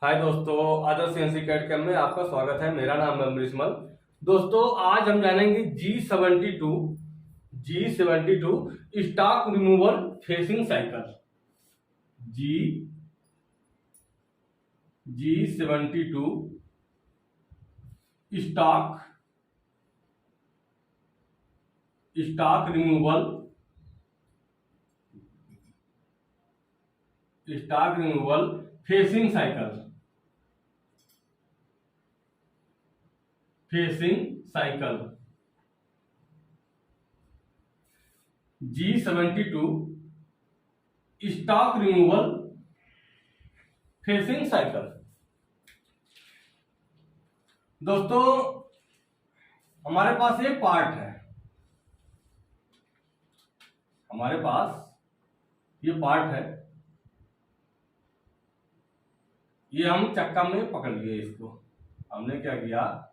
हाय दोस्तों, आदर्श CNC cat camp में आपका स्वागत है। मेरा नाम है अमरीश मल। दोस्तों, आज हम जानेंगे G72 stock removal facing cycle. G72 stock removal facing cycle. G72 stock removal facing cycle. दोस्तों, हमारे पास एक पार्ट है। ये पार्ट है, ये हम चक्का में पकड़ लिए। इसको हमने क्या किया,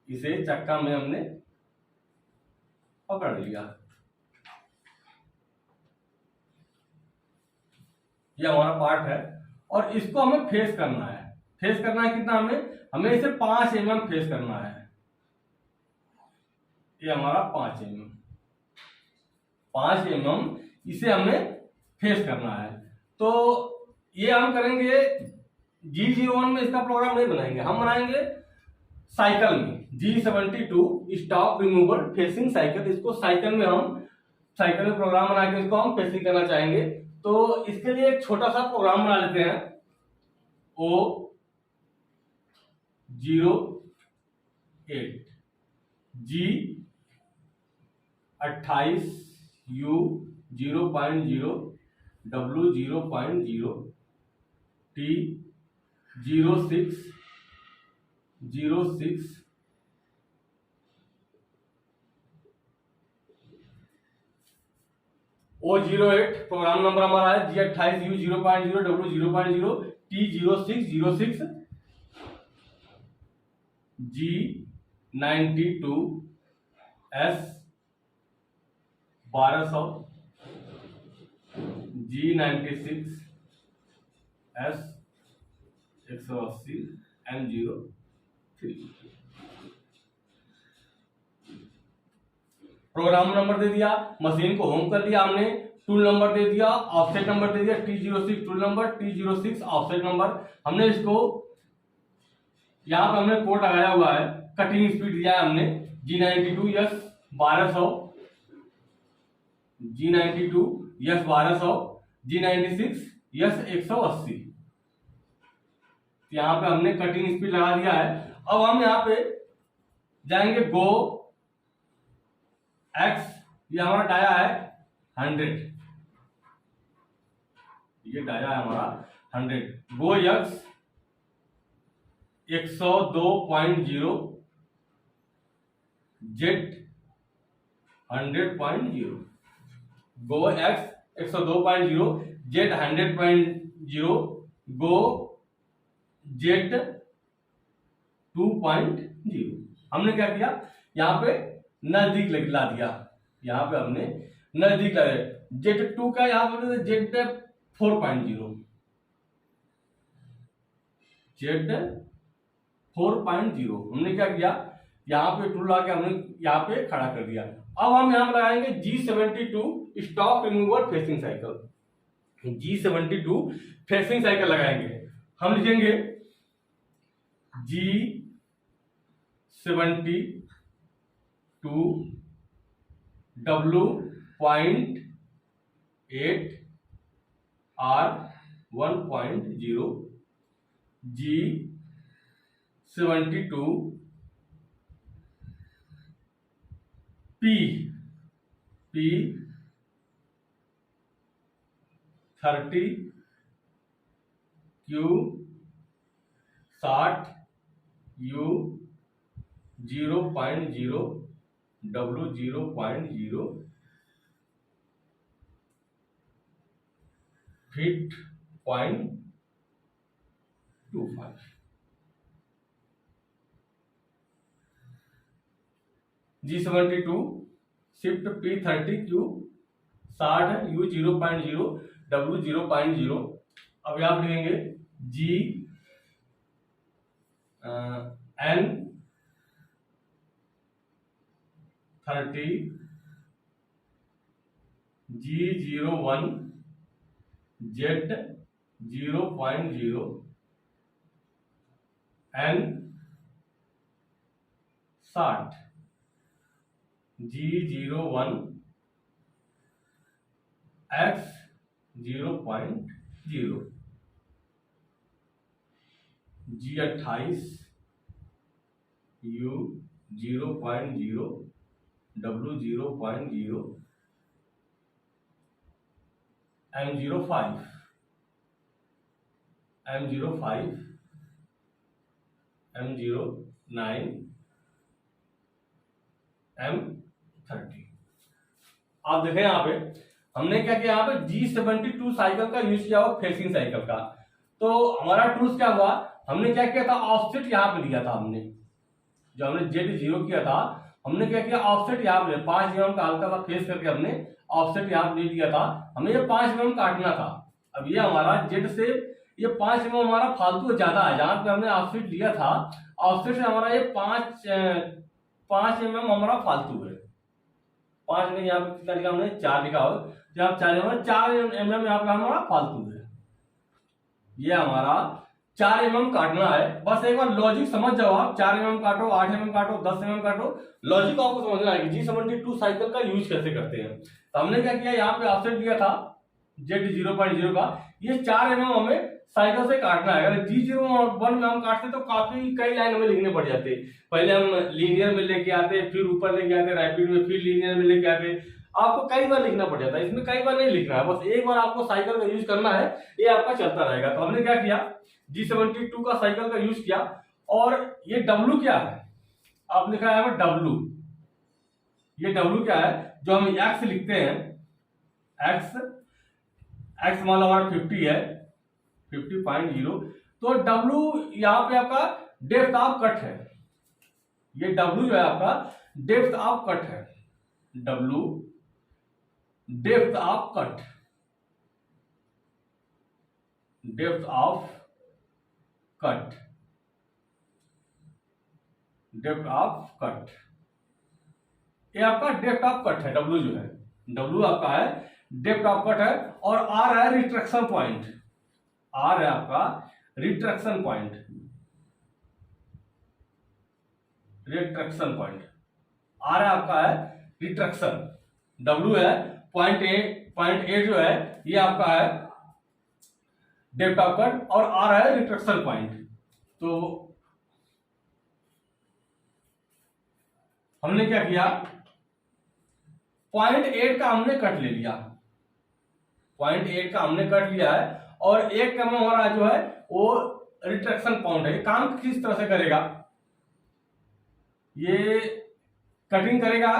इसे चक्का में हमने पकड़ लिया। ये हमारा पार्ट है और इसको हमें फेस करना है। कितना, हमें इसे 5 mm फेस करना है। ये हमारा 5 mm इसे हमें फेस करना है। तो ये हम करेंगे G01 में। इसका प्रोग्राम नहीं बनाएंगे, हम बनाएंगे साइकिल में। G72 stock removal facing cycle. इसको साइकिल में प्रोग्राम बना के इसको हम फेसिंग करना चाहेंगे। तो इसके लिए एक छोटा सा प्रोग्राम बना लेते हैं। O08 G28 U 0.0 W 0.0 T 06 O08 programme number हमारा है। G28 U 0.0 W 0.0 T 06 G92 S 1200 G96 S 180 M03। Program number दे दिया, मशीन को होम कर लिया हमने, टूल नंबर दे दिया, ऑफसेट नंबर दे दिया, T06 tool number, T06 offset number. हमने इसको यहां पर हमने कोड लगाया हुआ है, कटिंग स्पीड दिया है हमने G92 S 1200 G92 S 1200 G96 S 180। यहां पे हमने कटिंग स्पीड लगा दिया है। अब हम यहां पे जाएंगे गो X। ये हमारा डाया है 100, ये डाया है हमारा 100। गो X 102.0 Z 100.0। गो X 102.0 Z 100.0 गो Z 2.0। हमने क्या किया, यहां पे नजदीक ला दिया। यहां पे हमने नजदीक ला दिया। Z2 का यहां पर Z 4.0 हमने क्या किया, यहां पे टूल ला के हमने यहां पे खड़ा कर दिया। अब हम यहां पर लगाएंगे G72 stock removal facing cycle. G72 facing cycle लगाएंगे। हम लिखेंगे G72 W.8 R 1.0 G72 P 30 Q 60 U 0.0 W 0.0 fit 0.25। G72 shift P30 Q 60 U 0.0 W 0.0। अब यहां लिखेंगे G N30 G01 Z0.0 N60 G01 X0.0 G28 U0.0 W0.0 M05 M09 M30। आप देखें यहाँ पे हमने क्या किया, यहाँ पे G72 साइकिल का यूज किया हुआ फेसिंग साइकिल का। तो हमारा टूल्स क्या हुआ, हमने क्या किया था, ऑफसेट यहाँ पे लिया था। हमने जो हमने Z0 किया था, हमने क्या किया, ऑफसेट यहाँ पे 5 mm का हल्का सा फेस करके हमने ऑफसेट यहाँ पे ले लिया था। हमें ये 5 mm काटना था। अब ये हमारा जेड से ये 5 mm हमारा फालतू ज्यादा है, जहां पे हमने ऑफसेट लिया था, ऑफसेट से हमारा ये 5 mm हमारा फालतू है। 5 नहीं, यहाँ पे कितना लिखा हमने, 4 लिखा हो, जब 4 mm यहाँ पे हमारा फालतू है। ये हमारा 4 mm काटना है। बस एक बार लॉजिक समझ जाओ आप, 4 mm काटो, 8 mm काटो, 10 mm काटो, लॉजिक आपको समझना है कि G72 साइकिल का यूज कैसे करते हैं। तो हमने क्या किया, यहाँ पे ऑफसेट लिया था Z0.0 का, ये 4 mm हमें साइकिल से काटना है। अगर G01 में हम काटते तो काफी कई लाइन हमें लिखने पड़ जाते। पहले हम लीनियर में लेके आते, फिर ऊपर लेके आते रैपिड में, फिर लीनियर में लेके आते, आपको कई बार लिखना पड़ जाता है। इसमें कई बार नहीं लिखना है, बस एक बार आपको साइकिल का यूज करना है, ये आपका चलता रहेगा। तो हमने क्या किया, G72 का साइकिल का यूज किया। और ये W क्या है, आप लिखा है W, ये W क्या है, जो हम X लिखते हैं, X मान लो हमारा 50 है, 50.0, तो W यहाँ पे आपका डेप्थ ऑफ कट है। ये W जो है आपका डेप्थ ऑफ कट है, W depth of cut, depth of cut, depth of cut, ये आपका डेप्थ ऑफ कट है। W जो है, W आपका है डेप्थ ऑफ कट है। और R है रिट्रैक्शन पॉइंट, R है आपका retraction point, retraction point, R है आपका है रिट्रैक्शन, W है .8 जो है ये आपका है डेप्थ ऑफ कट, और R है रिट्रैक्शन पॉइंट। तो हमने क्या किया, 0.8 का हमने कट ले लिया, 0.8 का हमने कट लिया है। और 1 mm हमारा जो है वो रिट्रैक्शन पॉइंट है। काम किस तरह से करेगा, ये कटिंग करेगा,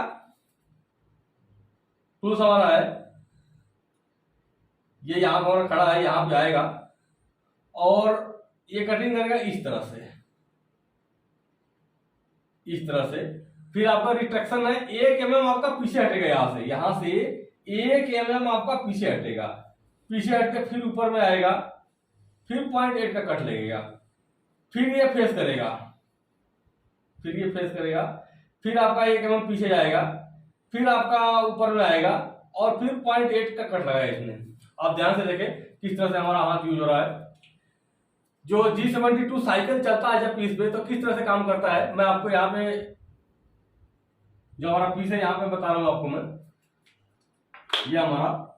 टूल्स हमारा है, ये यहां पर खड़ा है, यहां पे आएगा और ये कटिंग करेगा इस तरह से, इस तरह से। फिर आपका रिट्रैक्शन है, 1 mm आपका पीछे हटेगा, यहां से 1 mm आपका पीछे हटेगा, पीछे हट के फिर ऊपर में आएगा, फिर 0.8 का कट लगेगा, फिर ये फेस करेगा, फिर ये फेस करेगा, फिर आपका 1 mm पीछे जाएगा, फिर आपका ऊपर में आएगा और फिर 0.8 का कट लगाया इसने। आप ध्यान से देखें किस तरह से हमारा हाथ यूज हो रहा है। जो G72 साइकिल चलता है जब पीस पे, तो किस तरह से काम करता है मैं आपको यहाँ पे, जो हमारा पीस है यहाँ पे बता रहा हूं आपको मैं। ये हमारा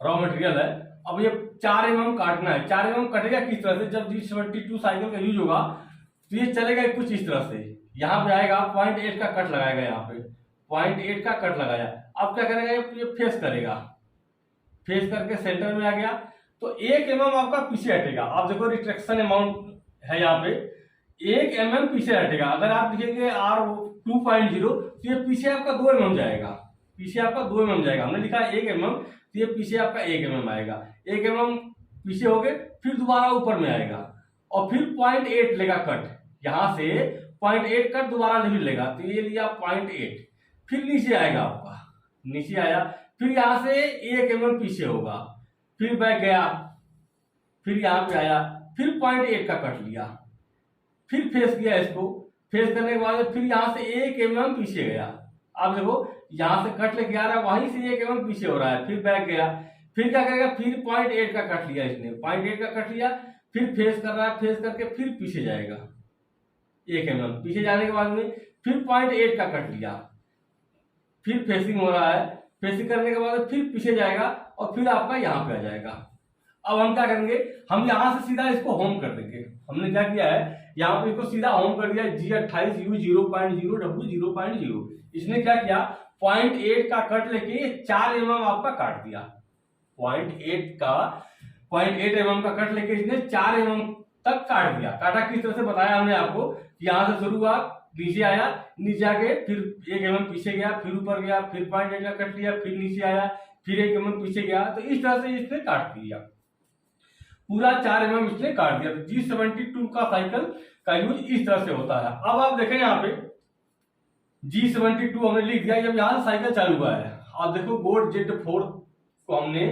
रॉ मटेरियल है। अब ये 4 mm काटना है। 4 mm कटेगा किस तरह से, जब G72 साइकिल का यूज होगा तो ये चलेगा कुछ इस तरह से, यहाँ पे आएगा 0.8 का कट लगाएगा, यहाँ पे 0.8 का कट लगाया। अब क्या करेगा, ये फेस करेगा, फेस करके सेंटर में आ गया तो 1 mm आपका पीछे हटेगा। आप देखो रिट्रैक्शन अमाउंट है यहाँ पे, 1 mm पीछे हटेगा। अगर आप लिखेंगे R2.0 तो ये पीछे आपका 2 mm जाएगा, पीछे आपका 2 mm जाएगा। हमने लिखा है 1 mm, तो ये पीछे आपका 1 mm आएगा। 1 mm पीछे हो गए, फिर दोबारा ऊपर में आएगा और फिर 0.8 लेगा कट, यहाँ से 0.8 कट दोबारा नहीं लेगा, तो ये लिया 0.8, फिर नीचे आएगा आपका, नीचे आया, फिर यहाँ से 1 mm पीछे होगा, फिर बैक गया, फिर यहाँ पे आया, फिर 0.8 का कट लिया, फिर फेस किया इसको, फेस करने के बाद फिर यहाँ से 1 mm पीछे गया। आप देखो यहाँ से कट लेके आ रहा है, वहीं से 1 mm पीछे हो रहा है, फिर बैक गया, फिर क्या करेगा, फिर 0.8 का कट लिया इसने, 0.8 का कट लिया, फिर फेस कर रहा है, फेस करके फिर पीछे जाएगा 1 mm, पीछे जाने के बाद में फिर 0.8 का कट लिया, फिर फेसिंग हो रहा है, फेसिंग करने के बाद फिर पीछे जाएगा और फिर आपका यहाँ पे आ जाएगा। अब हम क्या करेंगे, हम यहाँ से सीधा इसको होम कर देंगे। हमने क्या किया है, यहाँ पे इसको सीधा होम कर दिया, G28 U 0.0 W 0.0। इसने क्या किया, 0.8 का कट लेके 4 mm आपका काट दिया। 0.8 mm का कट लेके इसने 4 mm तक काट दिया। काटा किस तरह से बताया हमने आपको कि यहाँ से शुरू हुआ, नीचे आया, नीचे आके फिर 1 mm पीछे गया, फिर ऊपर गया, फिर 0.8 का कट लिया, फिर नीचे आया, फिर 1 mm पीछे गया। तो इस तरह से इसने काट दिया, पूरा 4 mm इसने काट दिया। तो G72 का साइकिल का यूज इस तरह से होता है। अब आप देखें यहाँ पे G72 हमने लिख दिया, जब यहाँ से साइकिल चालू हुआ है। आप देखो गोड Z4 को हमने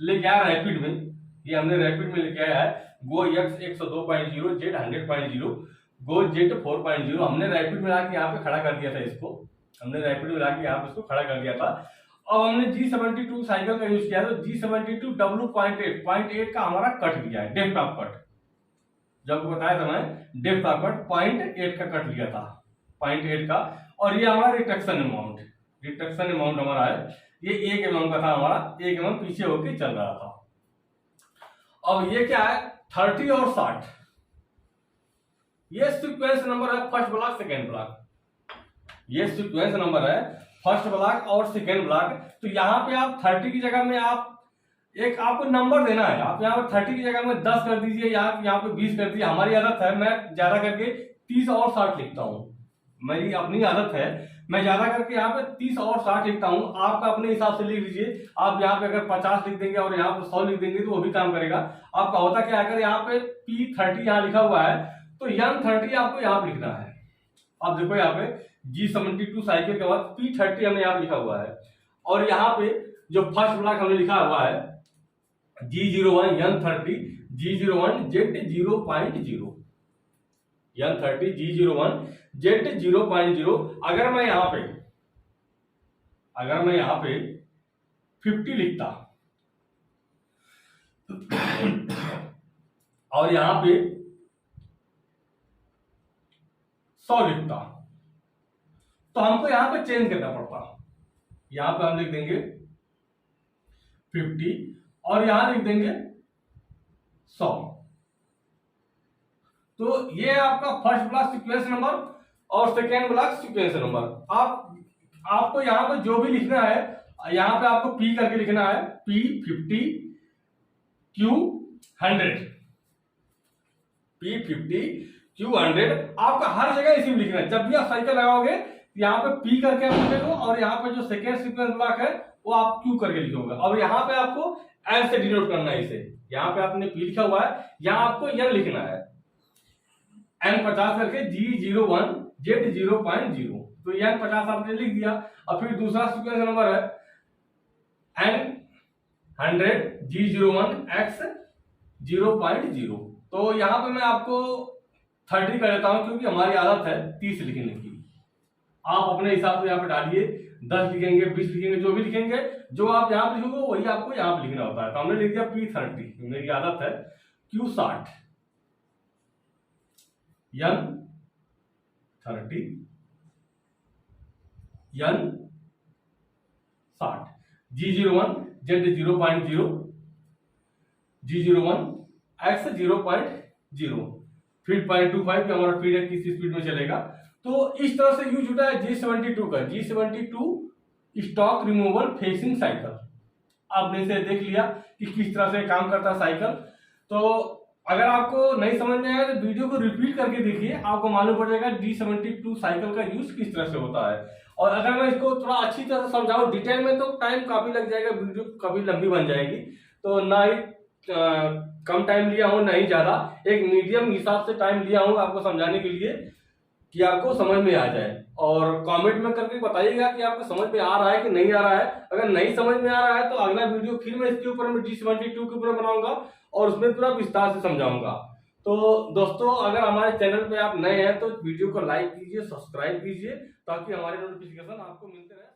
लेके आया रैपिड में, ये हमने रैपिड में लेके आया है, गो X 102.0 Z 100.0 गो Z 4.0 हमने रैपिड में लाके यहाँ पे खड़ा कर दिया था। इसको हमने रैपिड में लाके यहाँ पे इसको खड़ा कर दिया था। अब हमने G72 साइकिल का यूज किया है, तो G72 W 0.8 का हमारा कट लिया है, डेप्थ ऑफ कट, जब बताया था मैं डेप्थ ऑफ कट 0.8 का कट लिया था, 0.8 का। और ये हमारा रिडक्शन अमाउंट हमारा है, ये 1 mm का था हमारा, 1 mm पीछे होके चल रहा था। अब ये क्या है, 30 और 60, ये सीक्वेंस नंबर है, फर्स्ट ब्लॉक सेकेंड ब्लॉक, ये सीक्वेंस नंबर है फर्स्ट ब्लॉक और सेकेंड ब्लॉक। तो यहाँ पे आप 30 की जगह में आप एक आपको नंबर देना है, आप यहाँ पे 30 की जगह में 10 कर दीजिए, यहाँ पे 20 कर दीजिए। हमारी आदत है मैं ज्यादा करके 30 और 60 लिखता हूँ, मेरी अपनी आदत है, मैं ज्यादा करके यहाँ पे 30 और 60 लिखता हूँ। आपका अपने हिसाब से लिख लीजिए, आप यहाँ पे अगर 50 लिख देंगे और यहाँ पे 100 लिख देंगे तो वो भी काम करेगा। आपका होता क्या, अगर यहाँ पे P30 यहाँ लिखा हुआ है तो N30 आपको यहाँ पे लिखना है। आप देखो यहाँ पे G72 साइकिल के बाद P30 हमने यहाँ लिखा हुआ है, और यहाँ पे जो फर्स्ट ब्लॉक हमने लिखा हुआ है G01 N30 G01 Z 0.0 N30 G01 Z 0.0। अगर मैं यहाँ पे 50 लिखता और यहाँ पे 100 लिखता तो हमको यहाँ पे चेंज करना पड़ता। यहाँ पे हम लिख देंगे 50 और यहाँ लिख देंगे 100। तो ये आपका फर्स्ट ब्लॉक सीक्वेंस नंबर और सेकेंड ब्लॉक सीक्वेंस नंबर। आपको यहाँ पे जो भी लिखना है, यहाँ पे आपको P करके लिखना है, P50 Q100 P50 Q100 आपका हर जगह इसी में लिखना है। जब भी आप साइकिल लगाओगे यहाँ पे P करके आप लिखोगे और यहाँ पे जो सेकेंड सीक्वेंस ब्लॉक है वो आप Q करके लिखोगे। और यहाँ पे आपको N से डिनोट करना है इसे। यहाँ पे आपने P लिखा हुआ है, यहाँ आपको N लिखना है, N50 करके G01 Z 0.0। तो N50 आपने लिख दिया। और फिर दूसरा सीक्वेंस नंबर है N100 G01 X 0.0। तो यहाँ पे मैं आपको 30 कर देता हूँ क्योंकि हमारी आदत है 30 लिखने की। आप अपने हिसाब से यहाँ पे डालिए, 10 लिखेंगे, 20 लिखेंगे, जो भी लिखेंगे, जो आप यहाँ पे लिखोगे वही आपको यहाँ पे लिखना होता है। तो हमने लिख दिया P30, मेरी आदत है Q60 N30 N60 G01 Z 0.0 G01 X 0.0। Feed 0.25 का हमारा फीड है, किस स्पीड में चलेगा। तो इस तरह से यूज होता है G72 का, G72 stock removal facing cycle. आपने इसे देख लिया कि किस तरह से काम करता है साइकिल। तो अगर आपको नहीं समझ में आया तो वीडियो को रिपीट करके देखिए, आपको मालूम पड़ जाएगा G72 साइकिल का यूज किस तरह से होता है। और अगर मैं इसको थोड़ा अच्छी तरह से समझाऊं डिटेल में तो टाइम काफी लग जाएगा, वीडियो काफी लंबी बन जाएगी। तो ना ही कम टाइम लिया हूं, नहीं ज्यादा, एक मीडियम हिसाब से टाइम लिया हूं आपको समझाने के लिए कि आपको समझ में आ जाए। और कमेंट में करके बताइएगा कि आपको समझ में आ रहा है कि नहीं आ रहा है। अगर नहीं समझ में आ रहा है तो अगला वीडियो फिर मैं इसके ऊपर में G72 के ऊपर बनाऊंगा और उसमें पूरा विस्तार से समझाऊंगा। तो दोस्तों अगर हमारे चैनल पे आप नए हैं तो वीडियो को लाइक कीजिए, सब्सक्राइब कीजिए ताकि हमारे नोटिफिकेशन आपको मिलते रहे।